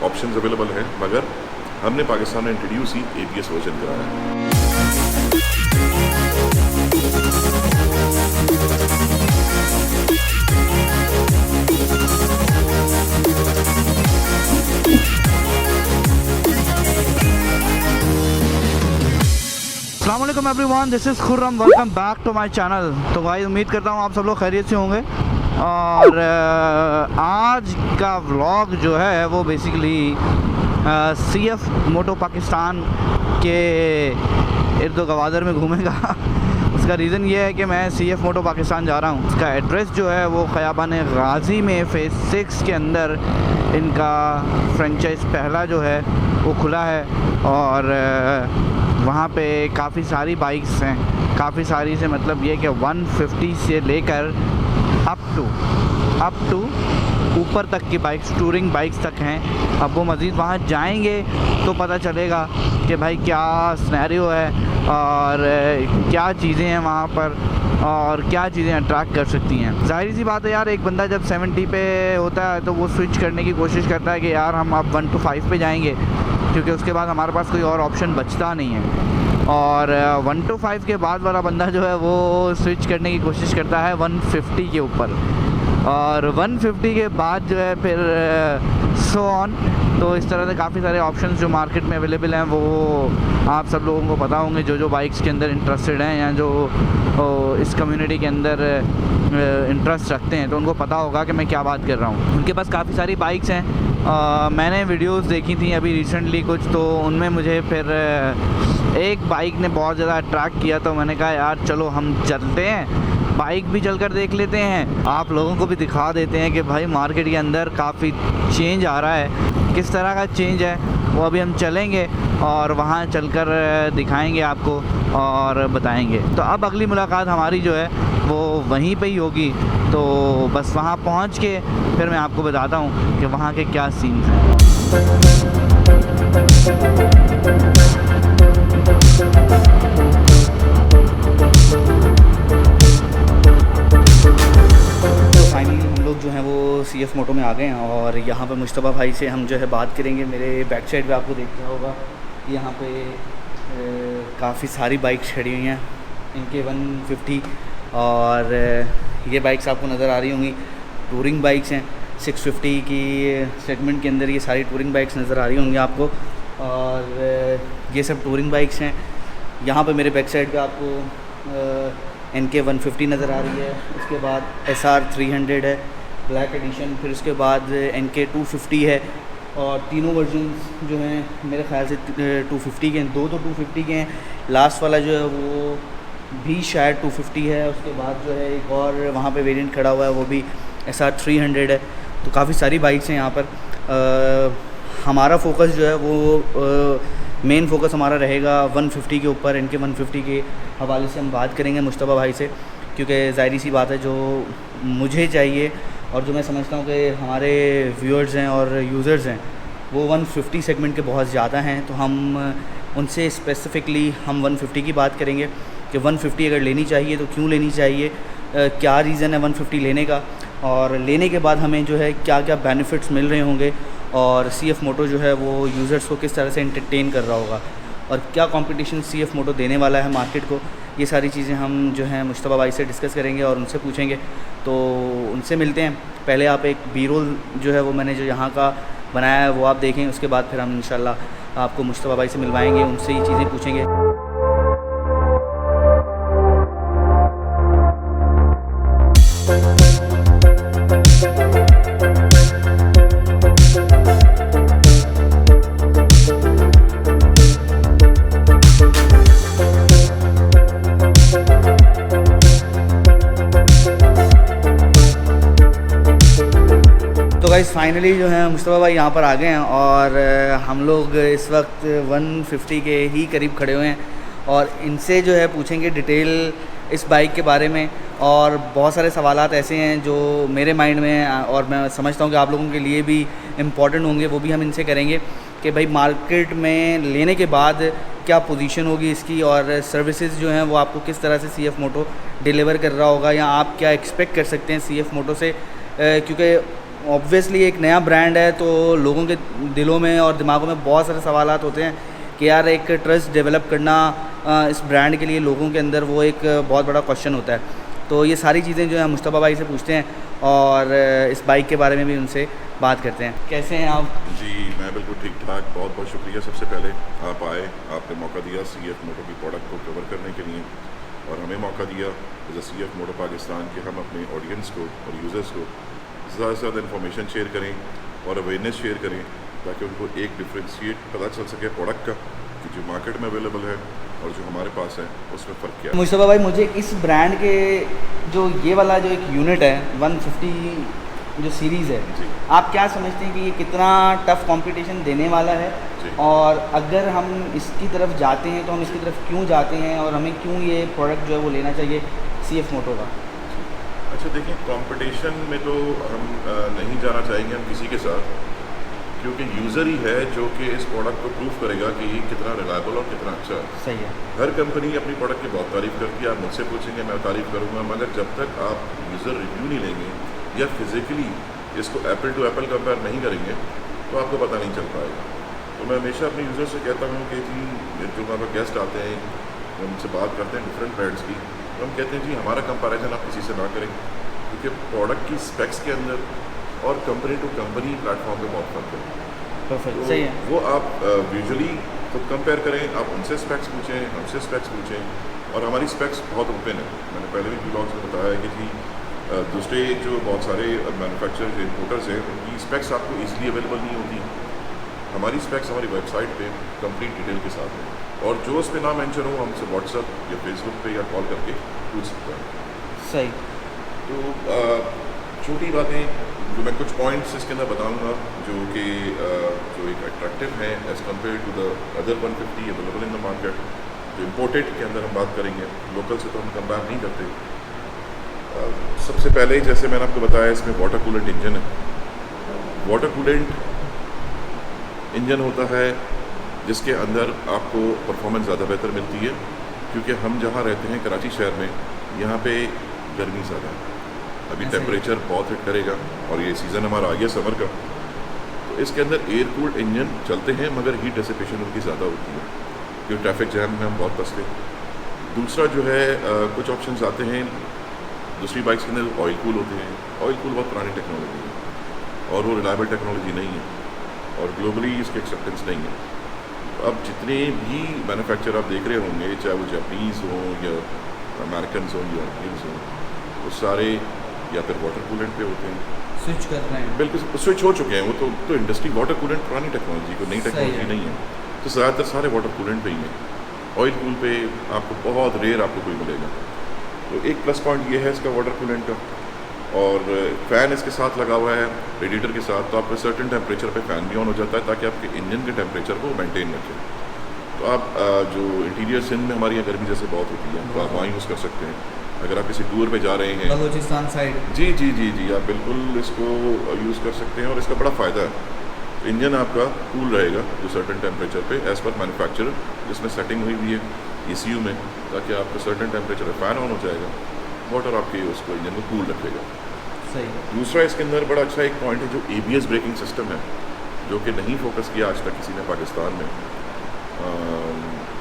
Options available हैं, मगर हमने पाकिस्तान में इंट्रोड्यूस ही ABS वर्जन कराया है। अस्सलामुअलैकुम everyone, this is Khurram, welcome back to my channel. तो भाई उम्मीद करता हूँ आप सब लोग खैरियत से होंगे। और आज का व्लॉग जो है वो बेसिकली CF मोटो पाकिस्तान के इर्द गवादर में घूमेगा। उसका रीज़न ये है कि मैं CF मोटो पाकिस्तान जा रहा हूँ। उसका एड्रेस जो है वो ख़याबान गाज़ी में फ़ेज़ 6 के अंदर इनका फ्रेंचाइज पहला जो है वो खुला है। और वहाँ पे काफ़ी सारी बाइक्स हैं, काफ़ी सारी से मतलब ये कि 150 से लेकर अप टू ऊपर तक की बाइक्स, टूरिंग बाइक्स तक हैं। अब वो मज़ीद वहाँ जाएंगे तो पता चलेगा कि भाई क्या सिनेरियो है और क्या चीज़ें हैं वहाँ पर और क्या चीज़ें अट्रैक्ट कर सकती हैं। ज़ाहिर सी बात है यार, एक बंदा जब 70 पे होता है तो वो स्विच करने की कोशिश करता है कि यार हम अब 1 to 5 पे जाएंगे, क्योंकि उसके बाद हमारे पास कोई और ऑप्शन बचता नहीं है। और 1 to 5 के बाद वाला बंदा जो है वो स्विच करने की कोशिश करता है 150 के ऊपर, और 150 के बाद जो है फिर सो ऑन। तो इस तरह से काफ़ी सारे ऑप्शंस जो मार्केट में अवेलेबल हैं वो आप सब लोगों को पता होंगे, जो बाइक्स के अंदर इंटरेस्टेड हैं या जो इस कम्युनिटी के अंदर इंटरेस्ट रखते हैं, तो उनको पता होगा कि मैं क्या बात कर रहा हूँ। उनके पास काफ़ी सारी बाइक्स हैं। मैंने वीडियोस देखी थी अभी रिसेंटली कुछ, तो उनमें मुझे फिर एक बाइक ने बहुत ज़्यादा अट्रैक्ट किया। तो मैंने कहा यार चलो हम चलते हैं, बाइक भी चलकर देख लेते हैं, आप लोगों को भी दिखा देते हैं कि भाई मार्केट के अंदर काफ़ी चेंज आ रहा है। किस तरह का चेंज है वो अभी हम चलेंगे और वहाँ चलकर दिखाएंगे आपको और बताएंगे। तो अब अगली मुलाकात हमारी जो है वो वहीं पे ही होगी। तो बस वहाँ पहुँच के फिर मैं आपको बताता हूँ कि वहाँ के क्या सीन्स हैं। जो हैं वो CF मोटो में आ गए हैं और यहाँ पर मुश्तबा भाई से हम जो है बात करेंगे। मेरे बैक साइड पे आपको देखना होगा यहाँ पे काफ़ी सारी बाइक्स खड़ी हुई हैं, इनके 150 और ये बाइक्स आपको नज़र आ रही होंगी टूरिंग बाइक्स हैं। 650 की सेगमेंट के अंदर ये सारी टूरिंग बाइक्स नज़र आ रही होंगी आपको, और ये सब टूरिंग बाइक्स हैं। यहाँ पे मेरे बैक साइड पे आपको NK 150 नज़र आ रही है, उसके बाद SR 300 है ब्लैक एडिशन, फिर उसके बाद NK 250 है, और तीनों वर्जन्स जो हैं मेरे ख्याल से 250 के हैं। दो तो 250 के हैं, लास्ट वाला जो है वो भी शायद 250 है। उसके बाद जो है एक और वहाँ पे वेरिएंट खड़ा हुआ है वो भी SR 300 है। तो काफ़ी सारी बाइक्स हैं यहाँ पर। हमारा फोकस जो है वो मेन फोकस हमारा रहेगा 150 के ऊपर। इनके 150 के हवाले से हम बात करेंगे मुश्तबा भाई से, क्योंकि ज़ाहिर सी बात है जो मुझे चाहिए और जो मैं समझता हूँ कि हमारे व्यूअर्स हैं और यूज़र्स हैं वो 150 सेगमेंट के बहुत ज़्यादा हैं। तो हम उनसे स्पेसिफ़िकली हम 150 की बात करेंगे कि 150 अगर लेनी चाहिए तो क्यों लेनी चाहिए, क्या रीज़न है 150 लेने का, और लेने के बाद हमें जो है क्या क्या बेनिफिट्स मिल रहे होंगे, और CF मोटो जो है वो यूज़र्स को किस तरह से एंटरटेन कर रहा होगा, और क्या कंपटीशन CF मोटो देने वाला है मार्केट को। ये सारी चीज़ें हम जो है मुश्तबा भाई से डिस्कस करेंगे और उनसे पूछेंगे। तो उनसे मिलते हैं। पहले आप एक B-रोल जो है वो मैंने जो यहाँ का बनाया है वो आप देखें, उसके बाद फिर हम इंशाल्लाह आपको मुश्तबा भाई से मिलवाएंगे, उनसे ही चीज़ें पूछेंगे। गाइस फाइनली जो है मुश्तबा भाई यहाँ पर आ गए हैं और हम लोग इस वक्त 150 के ही करीब खड़े हुए हैं और इनसे जो है पूछेंगे डिटेल इस बाइक के बारे में। और बहुत सारे सवालात ऐसे हैं जो मेरे माइंड में हैं और मैं समझता हूँ कि आप लोगों के लिए भी इम्पॉर्टेंट होंगे, वो भी हम इनसे करेंगे कि भाई मार्केट में लेने के बाद क्या पोजीशन होगी इसकी और सर्विसेज जो हैं वो आपको किस तरह से CF मोटो डिलीवर कर रहा होगा या आप क्या एक्सपेक्ट कर सकते हैं CF मोटो से। क्योंकि ऑब्वियसली एक नया ब्रांड है तो लोगों के दिलों में और दिमागों में बहुत सारे सवालात होते हैं कि यार एक ट्रस्ट डेवलप करना इस ब्रांड के लिए लोगों के अंदर वो एक बहुत बड़ा क्वेश्चन होता है। तो ये सारी चीज़ें जो है मुस्तफ़ा भाई से पूछते हैं और इस बाइक के बारे में भी उनसे बात करते हैं। कैसे हैं आप? जी मैं बिल्कुल ठीक ठाक। बहुत बहुत शुक्रिया। सबसे पहले आप आए, आपने मौका दिया CF मोटो की प्रोडक्ट को कवर करने के लिए और हमें मौका दिया एज ए CF मोटो पाकिस्तान कि हम अपने ऑडियंस को और यूज़र्स को ज़्यादा से ज़्यादा इन्फॉर्मेशन शेयर करें और अवेयरनेस शेयर करें ताकि उनको एक डिफ्रेंशिएट पता चल सके प्रोडक्ट का कि जो मार्केट में अवेलेबल है और जो हमारे पास है उसमें फ़र्क क्या है। मुस्तफ़ा भाई मुझे इस ब्रांड के जो ये वाला जो एक यूनिट है 150 जो सीरीज़ है, जी आप क्या समझते हैं कि ये कितना टफ़ कंपटीशन देने वाला है? जी और अगर हम इसकी तरफ जाते हैं तो हम इसकी तरफ क्यों जाते हैं और हमें क्यों ये प्रोडक्ट जो है वो लेना चाहिए CF मोटो का? अच्छा देखिए, कंपटीशन में तो हम नहीं जाना चाहेंगे हम किसी के साथ, क्योंकि यूज़र ही है जो कि इस प्रोडक्ट को प्रूव करेगा कि ये कितना रिलायबल और कितना अच्छा है। सही है। हर कंपनी अपनी प्रोडक्ट की बहुत तारीफ़ करती है, आप मुझसे पूछेंगे मैं तारीफ़ करूँगा, मगर जब तक आप यूज़र रिव्यू नहीं लेंगे या फिज़िकली इसको एप्पल टू एप्पल कंपेयर नहीं करेंगे तो आपको पता नहीं चल पाएगा। तो मैं हमेशा अपने यूज़र से कहता हूँ कि जी जो हमारे गेस्ट आते हैं उनसे बात करते हैं डिफरेंट ब्रांड्स की, तो हम कहते हैं जी हमारा कंपैरिजन आप किसी से ना करें, क्योंकि प्रोडक्ट की स्पेक्स के अंदर और कंपनी टू कंपनी प्लेटफॉर्म पे बहुत फर्क है। परफेक्ट, तो सही है। वो आप विजुअली खुद कंपेयर करें, आप उनसे स्पेक्स पूछें, हमसे स्पेक्स पूछें और हमारी स्पेक्स बहुत ओपन है। मैंने पहले भी ब्लॉग्स में बताया कि जी दूसरे जो बहुत सारे मैन्युफैक्चरर्स इंपोर्टर्स हैं उनकी स्पेक्स आपको ईजिली अवेलेबल नहीं होती। हमारी स्पेक्स हमारी वेबसाइट पे कंप्लीट डिटेल के साथ है और जो उस पर ना मेंशन हो हमसे व्हाट्सएप या फेसबुक पे या कॉल करके पूछ सकता है। सही। तो छोटी बातें जो मैं कुछ पॉइंट्स इसके अंदर बताऊंगा जो कि जो एक अट्रैक्टिव है as compare to the other 150 available in the market. जो इम्पोर्टेड के अंदर हम बात करेंगे, लोकल से तो हम कंपेयर नहीं करते। सबसे पहले जैसे मैंने आपको बताया इसमें वाटर कूलेंट इंजन है। वाटर कूलेंट इंजन होता है जिसके अंदर आपको परफॉर्मेंस ज़्यादा बेहतर मिलती है, क्योंकि हम जहाँ रहते हैं कराची शहर में, यहाँ पे गर्मी ज़्यादा है। अभी ऐसा ही। टेम्परेचर बहुत हिट करेगा और ये सीज़न हमारा आ गया समर का, तो इसके अंदर एयर कूल्ड इंजन चलते हैं मगर हीट डिसिपेशन उनकी ज़्यादा होती है क्योंकि ट्रैफिक जैम में हम बहुत फंसते हैं। दूसरा जो है कुछ ऑप्शंस आते हैं दूसरी बाइक्स के अंदर ऑयल कूल होते हैं। ऑयल कूल बहुत पुरानी टेक्नोलॉजी है और वो रिलायबल टेक्नोलॉजी नहीं है और ग्लोबली इसकी एक्सेप्टेंस नहीं है। तो अब जितने भी मैन्युफैक्चर आप देख रहे होंगे, चाहे वो जापानीज़ हों या अमेरिकन हों या इंडियंस हों, वो सारे या फिर वाटर कूलेंट पे होते हैं। स्विच कर रहे हैं। बिल्कुल स्विच हो चुके हैं वो तो इंडस्ट्री वाटर कूलेंट पुरानी टेक्नोलॉजी को, नई टेक्नोलॉजी नहीं है। तो ज़्यादातर सारे वाटर कूलेंट पे ही हैं। ऑयल कूल पे आपको बहुत रेयर आपको कोई मिलेगा। तो एक प्लस पॉइंट ये है इसका वाटर कूलेंट का। और फ़ैन इसके साथ लगा हुआ है रेडिएटर के साथ, तो आपको सर्टेन टेम्परेचर पे फ़ैन भी ऑन हो जाता है ताकि आपके इंजन के टेम्परेचर को मेंटेन रखें। तो आप जो इंटीरियर सिंध में हमारी यहाँ गर्मी जैसे बहुत होती है तो आप वहाँ यूज़ कर सकते हैं। अगर आप किसी टूर पे जा रहे हैं, बलूचिस्तान साइड, जी जी जी जी आप बिल्कुल इसको यूज़ कर सकते हैं और इसका बड़ा फ़ायदा है। इंजन आपका कूल रहेगा जो सर्टेन टेम्परेचर पे एज़ पर मैन्युफैक्चरर जिसमें सेटिंग हुई हुई है ECU में, ताकि आपका सर्टेन टेम्परेचर पे फ़ैन ऑन हो जाएगा, वाटर आपके उसको इंजन को कूल रखेगा। सही। दूसरा इसके अंदर बड़ा अच्छा एक पॉइंट है जो ABS ब्रेकिंग सिस्टम है, जो कि नहीं फोकस किया आज तक किसी ने पाकिस्तान में,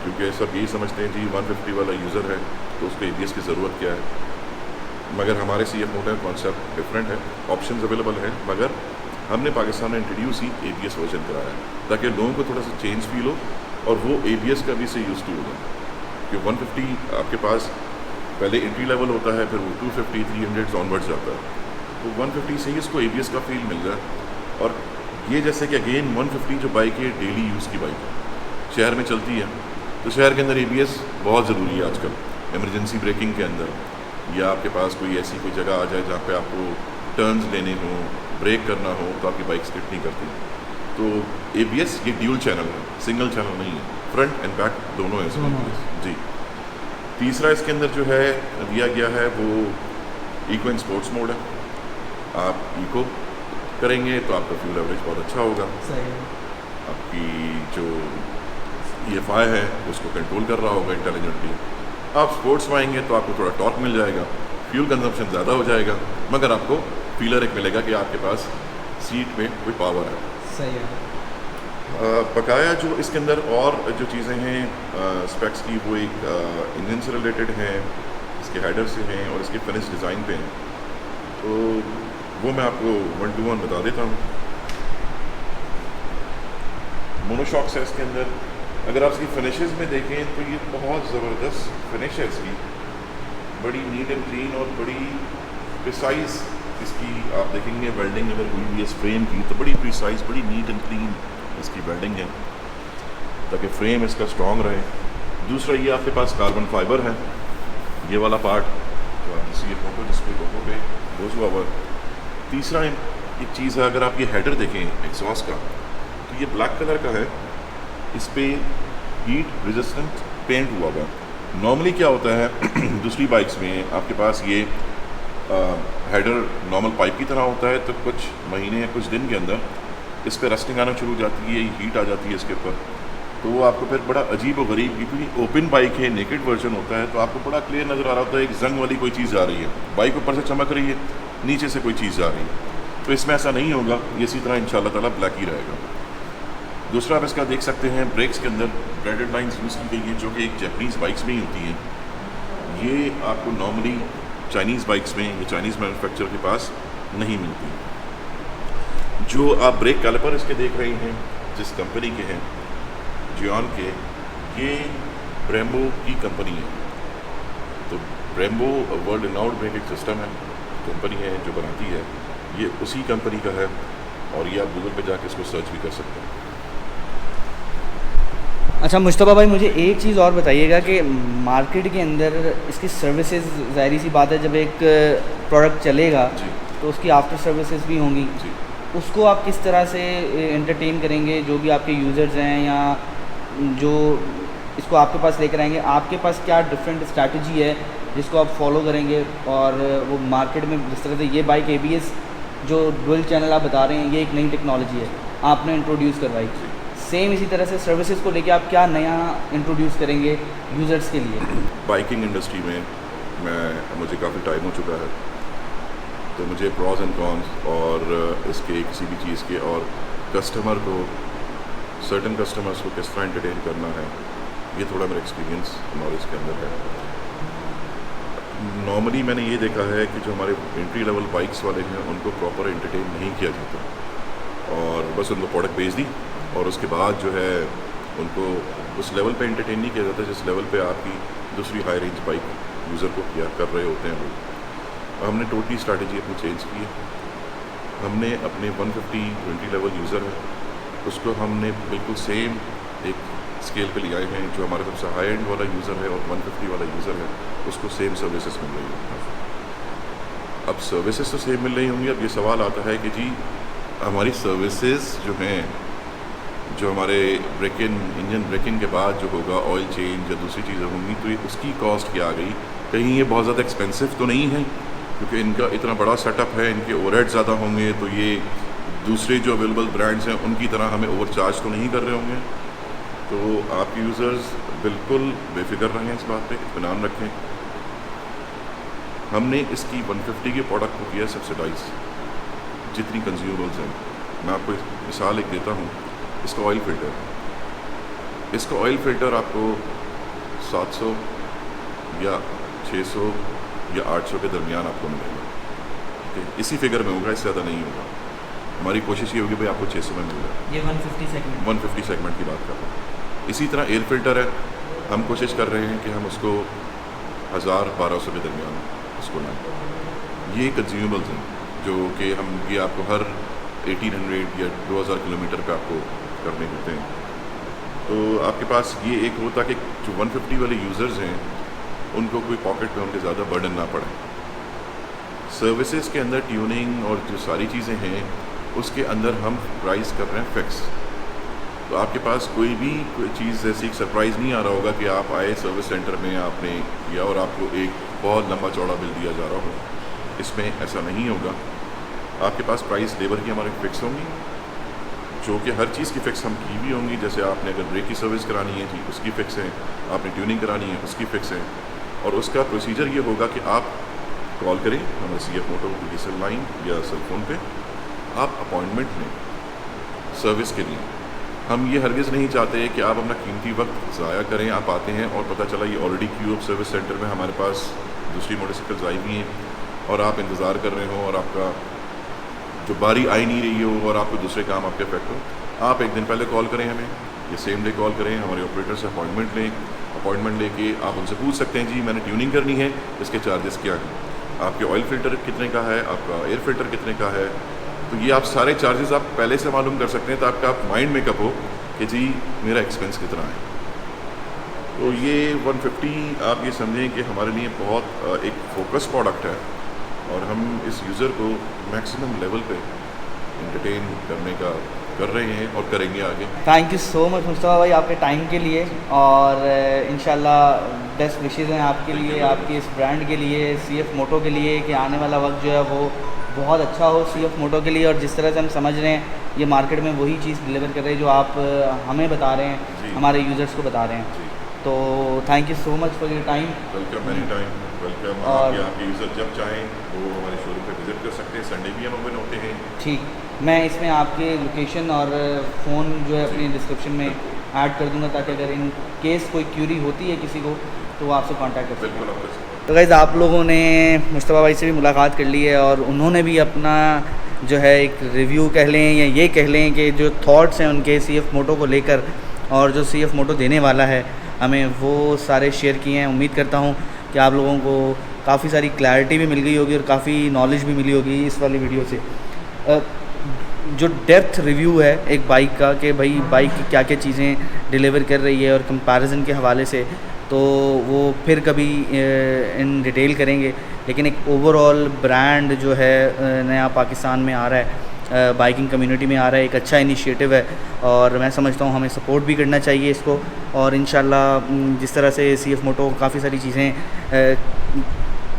क्योंकि सब यही समझते हैं जी 150 वाला यूज़र है तो उसको ABS की ज़रूरत क्या है। मगर हमारे CF मोटो कॉन्सेप्ट डिफरेंट है, ऑप्शंस अवेलेबल हैं, मगर हमने पाकिस्तान में इंट्रोड्यूस ही ABS वर्जन कराया ताकि लोगों को थोड़ा सा चेंज फील हो और वो ABS का भी से यूज़ टू हो जाए। कि 150 आपके पास पहले एंट्री लेवल होता है, फिर वो 250 300 ऑनवर्ड्स जाता है, तो 150 से ही इसको ABS का फील मिल जाए। और ये जैसे कि अगेन 150 जो बाइक है डेली यूज़ की बाइक है, शहर में चलती है, तो शहर के अंदर ABS बहुत ज़रूरी है आजकल। इमरजेंसी ब्रेकिंग के अंदर या आपके पास कोई ऐसी कोई जगह आ जाए जहाँ पे आपको टर्न्स लेने हों, ब्रेक करना हो, तो आपकी बाइक स्किप नहीं करती। तो ABS ये ड्यूल चैनल है, सिंगल चैनल नहीं है, फ्रंट एंड बैक दोनों है इसमें ABS। जी। तीसरा इसके अंदर जो है दिया गया है वो इको एंड स्पोर्ट्स मोड है। आप इको करेंगे तो आपका फ्यूल एवरेज बहुत अच्छा होगा। सही है। आपकी जो EFI है उसको कंट्रोल कर रहा होगा इंटेलिजेंटली। आप स्पोर्ट्स में आएंगे तो आपको थोड़ा टॉर्क मिल जाएगा, फ्यूल कंजम्पशन ज़्यादा हो जाएगा, मगर आपको फीलर एक मिलेगा कि आपके पास सीट में कोई पावर है। सही है। बकाया जो इसके अंदर और जो चीज़ें हैं स्पेक्स की, वो एक इंजन से रिलेटेड हैं, इसके हेडर से हैं और इसके फिनिश डिज़ाइन पे हैं, तो वो मैं आपको 1 to 1 बता देता हूँ। मोनोशॉक्स है इसके अंदर। अगर आप इसकी फिनिशेस में देखें तो ये बहुत ज़बरदस्त फिनिश है इसकी, बड़ी नीट एंड क्लीन और बड़ी प्रिसाइज इसकी आप देखेंगे वेल्डिंग अगर हुई हुई है इस फ्रेम की तो बड़ी प्रिसाइज, बड़ी नीट एंड क्लीन इसकी वेल्डिंग है ताकि फ्रेम इसका स्ट्रॉन्ग रहे। दूसरा ये आपके पास कार्बन फाइबर है, ये वाला पार्ट जो आप किसी फोटो डिस्प्ले लोगों पे रोज हुआ हुआ। तीसरा एक चीज़ है, अगर आप ये हेडर देखें एग्जॉस्ट का तो ये ब्लैक कलर का है, इस पर हीट रेजिस्टेंट पेंट हुआ हुआ। नॉर्मली क्या होता है दूसरी बाइक्स में आपके पास ये हेडर नॉर्मल पाइप की तरह होता है, तो कुछ महीने या कुछ दिन के अंदर इस पर रस्टिंग आना शुरू हो जाती है, हीट आ जाती है इसके ऊपर, तो वो आपको फिर बड़ा अजीब व गरीब, क्योंकि ओपन बाइक है, नेकेड वर्जन होता है, तो आपको बड़ा क्लियर नज़र आ रहा होता है एक जंग वाली कोई चीज़ आ रही है, बाइक ऊपर से चमक रही है, नीचे से कोई चीज़ आ रही है। तो इसमें ऐसा नहीं होगा, ये इसी तरह इंशाल्लाह ताला ब्लैक ही रहेगा। दूसरा आप इसका देख सकते हैं ब्रेक्स के अंदर ब्रेडेड लाइन्स यूज़ की गई है, जो कि एक जैपनीज़ बाइक्स में ही होती हैं। ये आपको नॉर्मली चाइनीज़ बाइक्स में या चाइनीज़ मैन्युफैक्चर के पास नहीं मिलती। जो आप ब्रेक कैलिपर इसके देख रहे हैं जिस कंपनी के हैं, जियोन के, ये ब्रेम्बो की कंपनी है। तो Brembo world renowned braking system है, कंपनी है जो बनाती है, ये उसी कंपनी का है, और ये आप गूगल पे जाके इसको सर्च भी कर सकते हैं। अच्छा मुश्तबा भाई, मुझे एक चीज़ और बताइएगा कि मार्केट के अंदर इसकी सर्विसेज, ज़ाहिर सी बात है जब एक प्रोडक्ट चलेगा जी तो उसकी आफ्टर सर्विसेज भी होंगी, जी। उसको आप किस तरह से एंटरटेन करेंगे? जो भी आपके यूज़र्स हैं या जो इसको आपके पास लेकर आएंगे, आपके पास क्या डिफरेंट स्ट्रैटेजी है जिसको आप फॉलो करेंगे और वो मार्केट में जिस तरह से ये बाइक ABS जो डुअल चैनल आप बता रहे हैं, ये एक नई टेक्नोलॉजी है, आपने इंट्रोड्यूस करवाई, सेम इसी तरह से सर्विसेज को लेके आप क्या नया इंट्रोड्यूस करेंगे यूज़र्स के लिए? बाइकिंग इंडस्ट्री में मुझे काफ़ी टाइम हो चुका है, तो मुझे प्रॉज एंड कॉन्स और इसके किसी भी चीज़ के, और कस्टमर को, सर्टन कस्टमर्स को किस तरह एंटरटेन करना है, ये थोड़ा मेरा एक्सपीरियंस नॉलेज के अंदर है। नॉर्मली मैंने ये देखा है कि जो हमारे एंट्री लेवल बाइक्स वाले हैं उनको प्रॉपर एंटरटेन नहीं किया जाता, और बस उनको प्रोडक्ट भेज दी और उसके बाद जो है उनको उस लेवल पे एंटरटेन नहीं किया जाता जिस लेवल पे आपकी दूसरी हाई रेंज बाइक यूज़र को किया कर रहे होते हैं लोग। हमने टोटली स्ट्रैटेजी अपनी चेंज की है। हमने अपने 150 20 लेवल यूज़र है, उसको हमने बिल्कुल सेम एक स्केल पे ले आए हैं। जो हमारा सबसे हाई एंड वाला यूज़र है और 150 वाला यूज़र है, उसको सेम सर्विसेज मिल रही है। अब सर्विसेज तो सेम मिल रही होंगी, अब ये सवाल आता है कि जी हमारी सर्विसेज जो हैं, जो हमारे इंजन ब्रेकिंग के बाद जो होगा ऑयल चेंज या दूसरी चीज़ें होंगी, तो ये उसकी कॉस्ट क्या आ गई? कहीं ये बहुत ज़्यादा एक्सपेंसिव तो नहीं है? क्योंकि इनका इतना बड़ा सेटअप है, इनके ओवरहेड ज़्यादा होंगे, तो ये दूसरे जो अवेलेबल ब्रांड्स हैं उनकी तरह हमें ओवरचार्ज तो नहीं कर रहे होंगे। तो आपके यूज़र्स बिल्कुल बेफिक्र रहें, इस बात पे इत्मीनान रखें। हमने इसकी 150 के प्रोडक्ट को किया सब्सिडाइज, जितनी कंज्यूमेबल्स हैं। मैं आपको मिसाल एक देता हूँ, इसका ऑयल फ़िल्टर आपको 700 या 600 या 800 के दरमियान आपको मिलेगा, ठीक है? इसी फिगर में होगा, इससे ज़्यादा नहीं होगा। हमारी कोशिश ये होगी भाई आपको 600 में मिल जाए। ये 150 सेगमेंट की बात कर रहा हूँ। इसी तरह एयर फ़िल्टर है, हम कोशिश कर रहे हैं कि हम उसको 1000-1200 के दरमियान उसको लाएँ। ये कंज्यूमेबल्स हैं जो कि हम ये आपको हर 1800 या 2000 किलोमीटर पे आपको करने होते हैं। तो आपके पास ये एक होता कि जो 150 वाले यूज़र्स हैं उनको कोई पॉकेट पे उनके ज़्यादा बर्डन ना पड़े। सर्विसेज के अंदर ट्यूनिंग और जो सारी चीज़ें हैं उसके अंदर हम प्राइस कर रहे हैं फिक्स। तो आपके पास कोई चीज़ ऐसी एक सरप्राइज़ नहीं आ रहा होगा कि आप आए सर्विस सेंटर में, आपने किया और आपको एक बहुत लंबा चौड़ा बिल दिया जा रहा हो। इसमें ऐसा नहीं होगा। आपके पास प्राइस लेबर की हमारी फिक्स होंगी, जो कि हर चीज़ की फ़िक्स हम की भी होंगी। जैसे आपने अगर ब्रेक की सर्विस करानी है जी, उसकी फ़िक्स है, आपने ट्यूनिंग करानी है उसकी फ़िक्स है। और उसका प्रोसीजर ये होगा कि आप कॉल करें हमारे CF मोटो की डीजल लाइन या सेल फ़ोन पे, आप अपॉइंटमेंट लें सर्विस के लिए। हम ये हरगिज़ नहीं चाहते कि आप अपना कीमती वक्त ज़ाया करें। आप आते हैं और पता चला ये ऑलरेडी क्यूब सर्विस सेंटर में हमारे पास दूसरी मोटरसाइकिल्स आई हुई हैं और आप इंतज़ार कर रहे हो और आपका जो बारी आई नहीं रही हो और आपको दूसरे काम आपके इफेक्ट हो। आप एक दिन पहले कॉल करें हमें, ये सेम डे कॉल करें, हमारे ऑपरेटर से अपॉइंटमेंट लें। अपॉइंटमेंट लेके आप उनसे पूछ सकते हैं जी मैंने ट्यूनिंग करनी है, इसके चार्जेस क्या हैं, आपके ऑयल फ़िल्टर कितने का है, आपका एयर फ़िल्टर कितने का है। तो ये आप सारे चार्जेस आप पहले से मालूम कर सकते हैं ताकि आप माइंड मेकअप हो कि जी मेरा एक्सपेंस कितना है। तो ये 150 आप ये समझें कि हमारे लिए बहुत एक फोकस प्रोडक्ट है और हम इस यूज़र को मैक्सिमम लेवल पे एंटरटेन करने का कर रहे हैं और करेंगे आगे। Thank you so much Mustafa भाई आपके टाइम के लिए, और इंशाल्लाह बेस्ट विशेज़ हैं आपके लिए, आपके इस ब्रांड के लिए, CF मोटो के लिए, कि आने वाला वक्त जो है वो बहुत अच्छा हो CF मोटो के लिए। और जिस तरह से हम समझ रहे हैं ये मार्केट में वही चीज़ डिलीवर कर रहे हैं जो आप हमें बता रहे हैं, हमारे यूज़र्स को बता रहे हैं। तो thank you so much for your time. Welcome any time, welcome. और आपके यूज़र जब चाहें वो हमारे शोरूम पे विज़िट कर सकते हैं, संडे भी हम ओपन होते हैं। ठीक, मैं इसमें आपके लोकेशन और फ़ोन जो है अपनी डिस्क्रिप्शन में ऐड कर दूंगा ताकि अगर इन केस कोई क्यूरी होती है किसी को तो वो आपसे कांटेक्ट कर सकते हैं। बिल्कुल आपसे। तो गाइज़ आप लोगों ने मुस्तफ़ा भाई से भी मुलाकात कर ली है और उन्होंने भी अपना जो है एक रिव्यू कह लें या ये कह लें कि जो थॉट्स हैं उनके CF मोटो को लेकर और जो CF मोटो देने वाला है हमें, वो सारे शेयर किए हैं। उम्मीद करता हूँ कि आप लोगों को काफ़ी सारी क्लैरिटी भी मिल गई होगी और काफ़ी नॉलेज भी मिली होगी इस वाली वीडियो से। जो डेप्थ रिव्यू है एक बाइक का कि भाई बाइक की क्या क्या चीज़ें डिलीवर कर रही है और कंपैरिजन के हवाले से, तो वो फिर कभी इन डिटेल करेंगे। लेकिन एक ओवरऑल ब्रांड जो है नया पाकिस्तान में आ रहा है, बाइकिंग कम्युनिटी में आ रहा है, एक अच्छा इनिशिएटिव है और मैं समझता हूँ हमें सपोर्ट भी करना चाहिए इसको। और इंशाल्लाह जिस तरह से CF मोटो काफ़ी सारी चीज़ें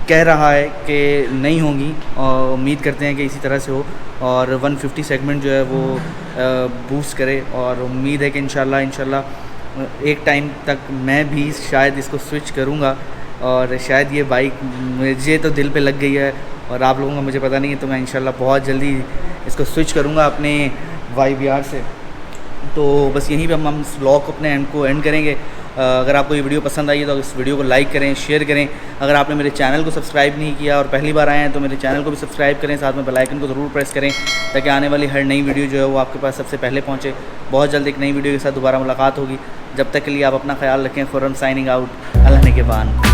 कह रहा है कि नहीं होंगी और उम्मीद करते हैं कि इसी तरह से हो और 150 सेगमेंट जो है वो बूस्ट करे। और उम्मीद है कि इंशाल्लाह एक टाइम तक मैं भी शायद इसको स्विच करूँगा और शायद ये बाइक मुझे तो दिल पे लग गई है और आप लोगों का मुझे पता नहीं है, तो मैं इंशाल्लाह बहुत जल्दी इसको स्विच करूँगा अपने YBR से। तो बस यहीं पे हम इस व्लॉग को अपने एंड को एंड करेंगे। अगर आपको ये वीडियो पसंद आई है तो इस वीडियो को लाइक करें, शेयर करें। अगर आपने मेरे चैनल को सब्सक्राइब नहीं किया और पहली बार आए हैं तो मेरे चैनल को भी सब्सक्राइब करें, साथ में बेल आइकन को ज़रूर प्रेस करें ताकि आने वाली हर नई वीडियो जो है वो आपके पास सबसे पहले पहुँचे। बहुत जल्द एक नई वीडियो के साथ दोबारा मुलाकात होगी। जब तक के लिए आप अपना ख्याल रखें। Khurram signing out. अल्लाह ने के बान।